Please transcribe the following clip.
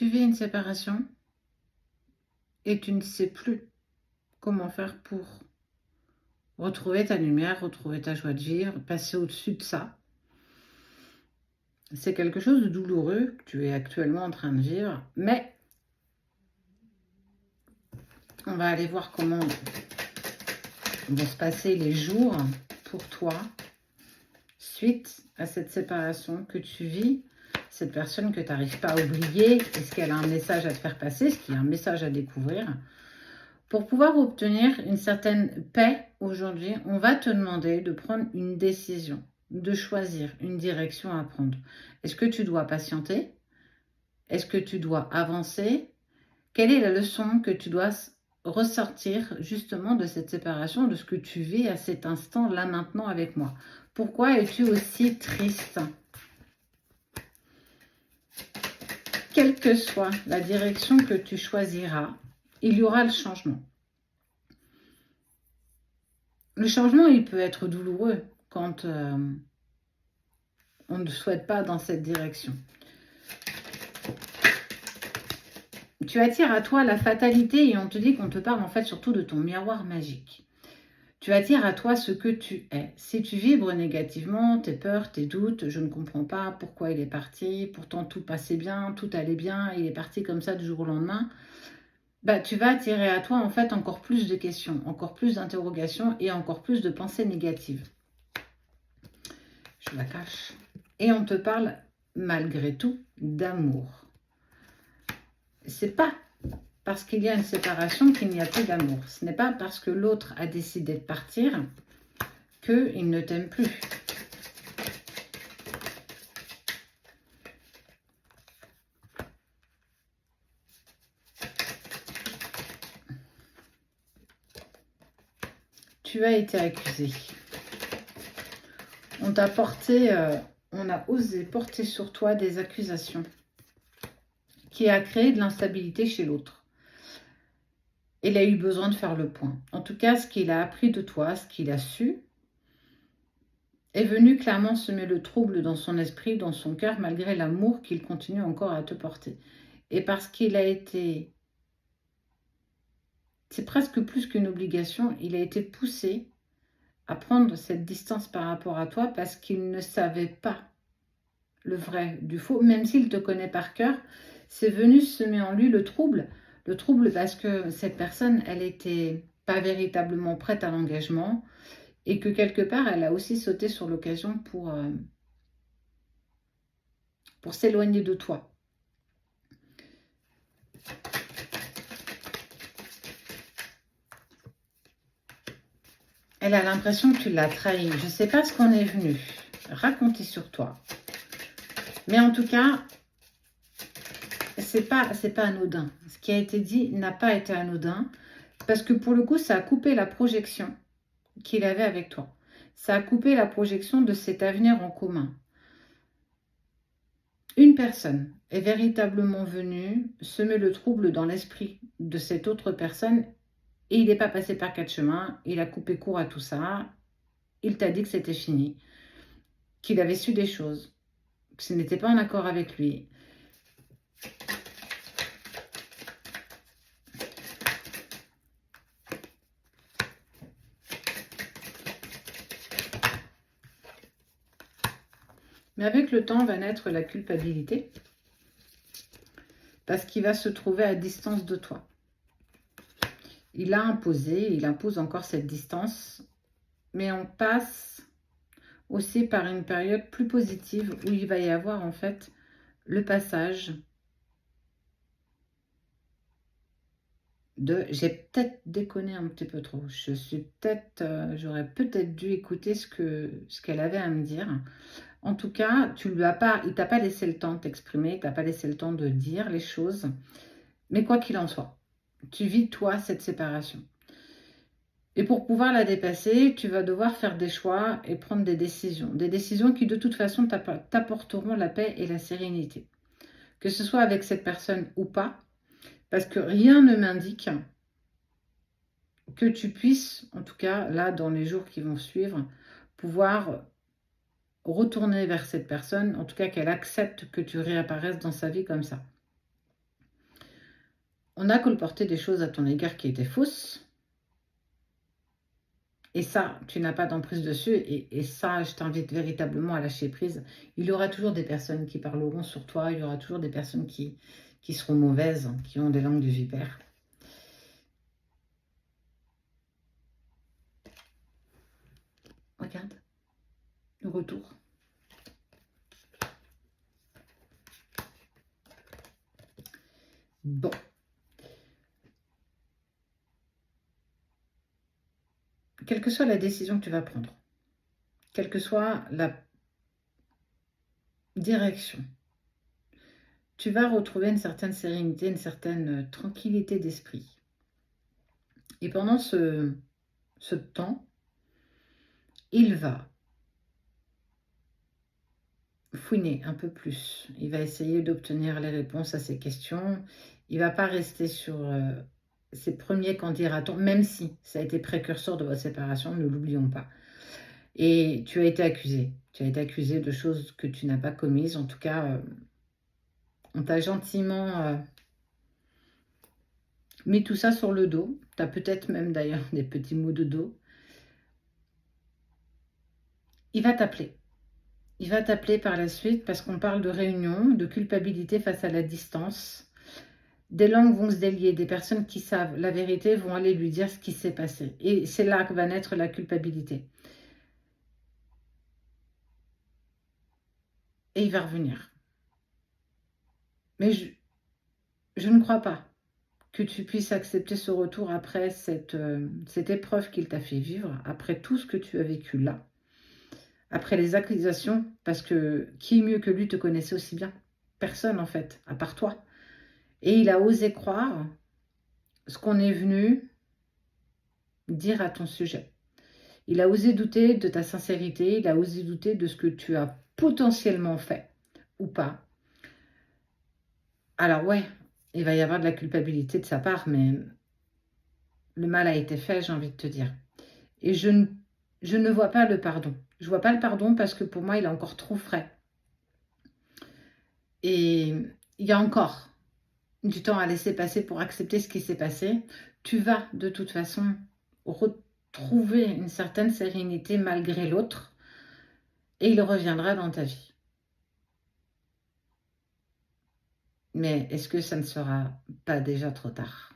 Tu vis une séparation et tu ne sais plus comment faire pour retrouver ta lumière, retrouver ta joie de vivre, passer au-dessus de ça. C'est quelque chose de douloureux que tu es actuellement en train de vivre, mais on va aller voir comment vont se passer les jours pour toi suite à cette séparation que tu vis, cette personne que tu n'arrives pas à oublier. Est-ce qu'elle a un message à te faire passer? Est-ce qu'il y a un message à découvrir? Pour pouvoir obtenir une certaine paix aujourd'hui, on va te demander de prendre une décision, de choisir une direction à prendre. Est-ce que tu dois patienter? Est-ce que tu dois avancer? Quelle est la leçon que tu dois ressortir justement de cette séparation, de ce que tu vis à cet instant, là, maintenant, avec moi? Pourquoi es-tu aussi triste? Quelle que soit la direction que tu choisiras, il y aura le changement. Le changement, il peut être douloureux quand on ne souhaite pas dans cette direction. Tu attires à toi la fatalité et on te dit qu'on te parle en fait surtout de ton miroir magique. Tu attires à toi ce que tu es. Si tu vibres négativement, tes peurs, tes doutes, je ne comprends pas pourquoi il est parti, pourtant tout passait bien, tout allait bien, il est parti comme ça du jour au lendemain, bah, tu vas attirer à toi en fait encore plus de questions, encore plus d'interrogations et encore plus de pensées négatives. Je la cache. Et on te parle malgré tout d'amour. C'est pas parce qu'il y a une séparation qu'il n'y a plus d'amour. Ce n'est pas parce que l'autre a décidé de partir qu'il ne t'aime plus. Tu as été accusé. On t'a porté, on a osé porter sur toi des accusations qui a créé de l'instabilité chez l'autre. Il a eu besoin de faire le point. En tout cas, ce qu'il a appris de toi, ce qu'il a su, est venu clairement semer le trouble dans son esprit, dans son cœur, malgré l'amour qu'il continue encore à te porter. Et parce qu'il a été, c'est presque plus qu'une obligation, il a été poussé à prendre cette distance par rapport à toi parce qu'il ne savait pas le vrai du faux, même s'il te connaît par cœur, c'est venu semer en lui le trouble parce que cette personne, elle n'était pas véritablement prête à l'engagement et que quelque part, elle a aussi sauté sur l'occasion pour s'éloigner de toi. Elle a l'impression que tu l'as trahi. Je ne sais pas ce qu'on est venu raconter sur toi. Mais en tout cas, c'est pas anodin. Ce qui a été dit n'a pas été anodin. Parce que pour le coup, ça a coupé la projection qu'il avait avec toi. Ça a coupé la projection de cet avenir en commun. Une personne est véritablement venue semer le trouble dans l'esprit de cette autre personne et il n'est pas passé par quatre chemins. Il a coupé court à tout ça. Il t'a dit que c'était fini, qu'il avait su des choses, que ce n'était pas en accord avec lui. Mais avec le temps va naître la culpabilité parce qu'il va se trouver à distance de toi. Il a imposé, il impose encore cette distance, mais on passe aussi par une période plus positive où il va y avoir en fait le passage de j'ai peut-être déconné un petit peu trop. J'aurais peut-être dû écouter ce qu'elle avait à me dire. En tout cas, il t'a pas laissé le temps de t'exprimer, il t'a pas laissé le temps de dire les choses. Mais quoi qu'il en soit, tu vis toi cette séparation. Et pour pouvoir la dépasser, tu vas devoir faire des choix et prendre des décisions. Des décisions qui de toute façon t'apporteront la paix et la sérénité. Que ce soit avec cette personne ou pas, parce que rien ne m'indique que tu puisses, en tout cas là dans les jours qui vont suivre, pouvoir retourner vers cette personne, en tout cas qu'elle accepte que tu réapparaisses dans sa vie comme ça. On a colporté des choses à ton égard qui étaient fausses. Et ça, tu n'as pas d'emprise dessus. Et ça, je t'invite véritablement à lâcher prise. Il y aura toujours des personnes qui parleront sur toi. Il y aura toujours des personnes qui seront mauvaises, qui ont des langues de vipère. Regarde. Le retour. Bon. Quelle que soit la décision que tu vas prendre, quelle que soit la direction, tu vas retrouver une certaine sérénité, une certaine tranquillité d'esprit. Et pendant ce temps, il va fouiner un peu plus. Il va essayer d'obtenir les réponses à ses questions. Il ne va pas rester sur ses premiers candidatons, même si ça a été précurseur de votre séparation, ne l'oublions pas. Et tu as été accusé. Tu as été accusé de choses que tu n'as pas commises. En tout cas, on t'a gentiment mis tout ça sur le dos. Tu as peut-être même d'ailleurs des petits mots de dos. Il va t'appeler. Il va t'appeler par la suite parce qu'on parle de réunion, de culpabilité face à la distance. Des langues vont se délier, des personnes qui savent la vérité vont aller lui dire ce qui s'est passé. Et c'est là que va naître la culpabilité. Et il va revenir. Mais je ne crois pas que tu puisses accepter ce retour après cette épreuve qu'il t'a fait vivre, après tout ce que tu as vécu là, après les accusations, parce que qui mieux que lui te connaissait aussi bien? Personne en fait, à part toi. Et il a osé croire ce qu'on est venu dire à ton sujet. Il a osé douter de ta sincérité, il a osé douter de ce que tu as potentiellement fait ou pas. Alors ouais, il va y avoir de la culpabilité de sa part, mais le mal a été fait, j'ai envie de te dire. Et je ne vois pas le pardon. Je ne vois pas le pardon parce que pour moi, il est encore trop frais. Et il y a encore du temps à laisser passer pour accepter ce qui s'est passé. Tu vas de toute façon retrouver une certaine sérénité malgré l'autre et il reviendra dans ta vie. Mais est-ce que ça ne sera pas déjà trop tard ?